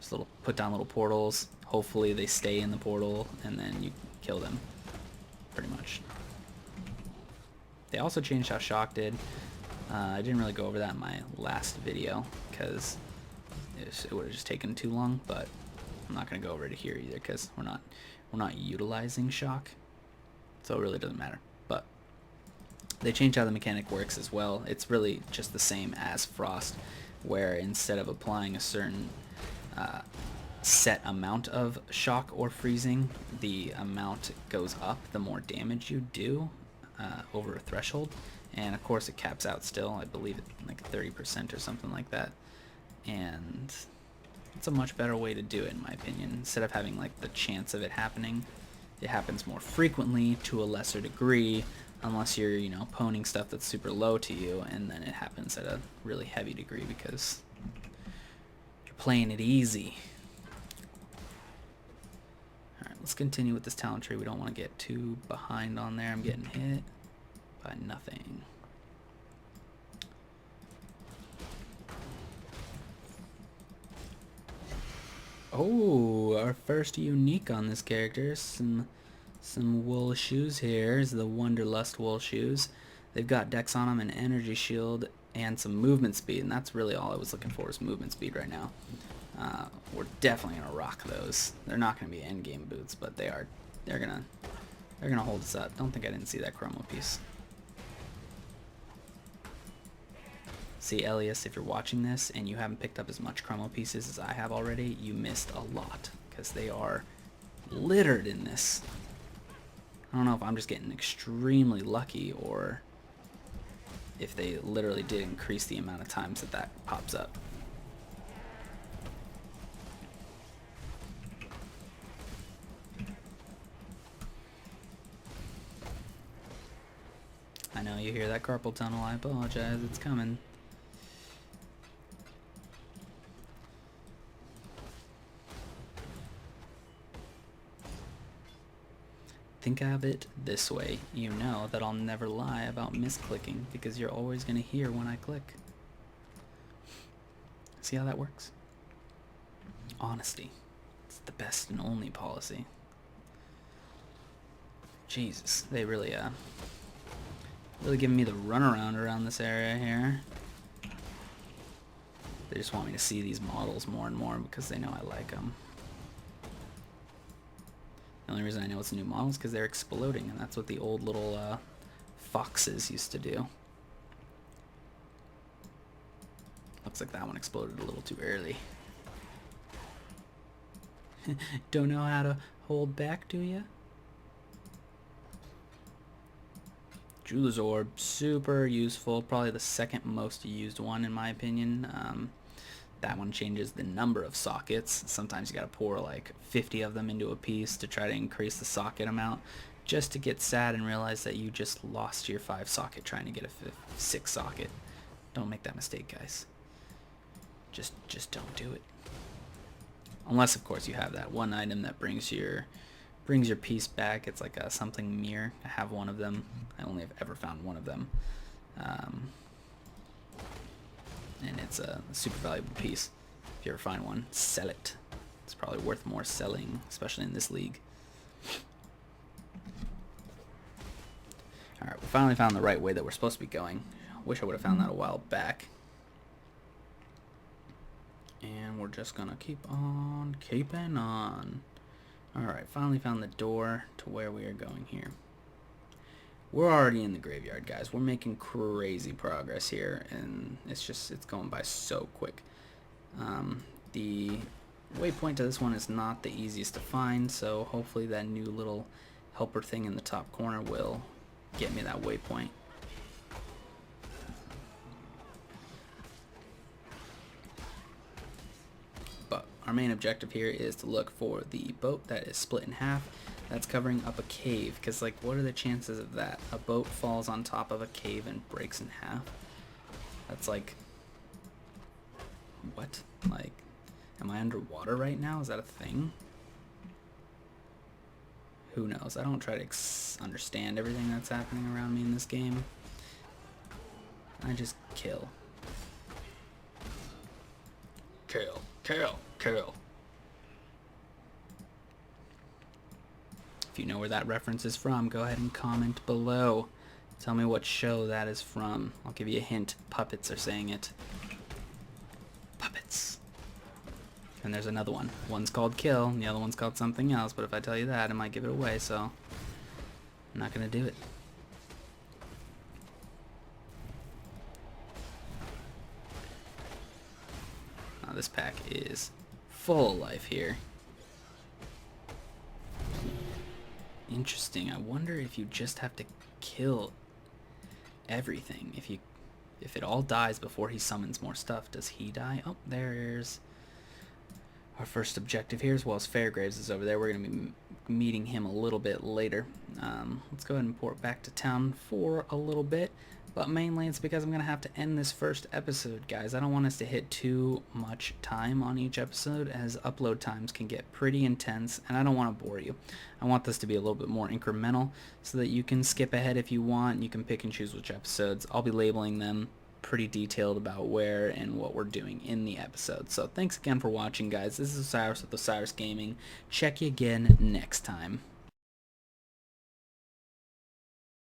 Speaker 1: Just put down little portals. Hopefully they stay in the portal and then you kill them. Pretty much. They also changed how shock did. I didn't really go over that in my last video because it would have just taken too long, but I'm not gonna go over it here either because we're not utilizing shock, so it really doesn't matter. But they changed how the mechanic works as well. It's really just the same as Frost, where instead of applying a certain set amount of shock or freezing, the amount goes up the more damage you do over a threshold, and of course it caps out still, I believe it like 30% or something like that. And it's a much better way to do it in my opinion. Instead of having like the chance of it happening, it happens more frequently to a lesser degree, unless you're, you know, poning stuff that's super low to you, and then it happens at a really heavy degree because you're playing it easy. Alright, let's continue with this talent tree. We don't want to get too behind on there. I'm getting hit by nothing. Oh, our first unique on this character. Some wool shoes here. Is the Wanderlust wool shoes. They've got Dex on them, an energy shield, and some movement speed, and that's really all I was looking for is movement speed right now. We're definitely gonna rock those. They're not gonna be end game boots, but they're gonna hold us up. Don't think I didn't see that chromo piece. See, Elias, if you're watching this and you haven't picked up as much chromo pieces as I have already, you missed a lot because they are littered in this. I don't know if I'm just getting extremely lucky or if they literally did increase the amount of times that pops up. I know you hear that carpal tunnel. I apologize. It's coming. Think of it this way. You know that I'll never lie about misclicking because you're always going to hear when I click. See how that works? Honesty. It's the best and only policy. Jesus, they really giving me the runaround around this area here. They just want me to see these models more and more because they know I like them. The only reason I know it's a new model is because they're exploding, and that's what the old little foxes used to do. Looks like that one exploded a little too early. Don't know how to hold back, do ya? Jeweler's Orb, super useful. Probably the second most used one in my opinion. That one changes the number of sockets. Sometimes you gotta pour like 50 of them into a piece to try to increase the socket amount, just to get sad and realize that you just lost your 5 socket trying to get a 6 socket. Don't make that mistake, guys. Just don't do it. Unless, of course, you have that one item that brings your piece back. It's like a something mirror. I have one of them. I only have ever found one of them. And it's a super valuable piece. If you ever find one, sell it. It's probably worth more selling, especially in this league. Alright, we finally found the right way that we're supposed to be going. Wish I would have found that a while back. And we're just gonna keep on keeping on. Alright, finally found the door to where we are going here. We're already in the graveyard, guys. We're making crazy progress here, and it's going by so quick. The waypoint to this one is not the easiest to find, so hopefully that new little helper thing in the top corner will get me that waypoint. But our main objective here is to look for the boat that is split in half. That's covering up a cave, because like, what are the chances of that? A boat falls on top of a cave and breaks in half? That's like, what? Like, am I underwater right now? Is that a thing? Who knows? I don't try to understand everything that's happening around me in this game. I just kill. Kill, kill, kill. If you know where that reference is from, go ahead and comment below. Tell me what show that is from. I'll give you a hint. Puppets are saying it. Puppets. And there's another one. One's called Kill, and the other one's called something else, but if I tell you that, I might give it away, so I'm not going to do it. Now this pack is full of life here. Interesting. I wonder if you just have to kill everything. If it all dies before he summons more stuff, does he die? Oh, there's our first objective here, as well as Fairgraves is over there. We're going to be meeting him a little bit later. Let's go ahead and port back to town for a little bit, but mainly it's because I'm going to have to end this first episode, guys. I don't want us to hit too much time on each episode, as upload times can get pretty intense, and I don't want to bore you. I want this to be a little bit more incremental so that you can skip ahead if you want. You can pick and choose which episodes. I'll be labeling them pretty detailed about where and what we're doing in the episode. So thanks again for watching, guys. This is Osiris with Osiris Gaming. Check you again next time.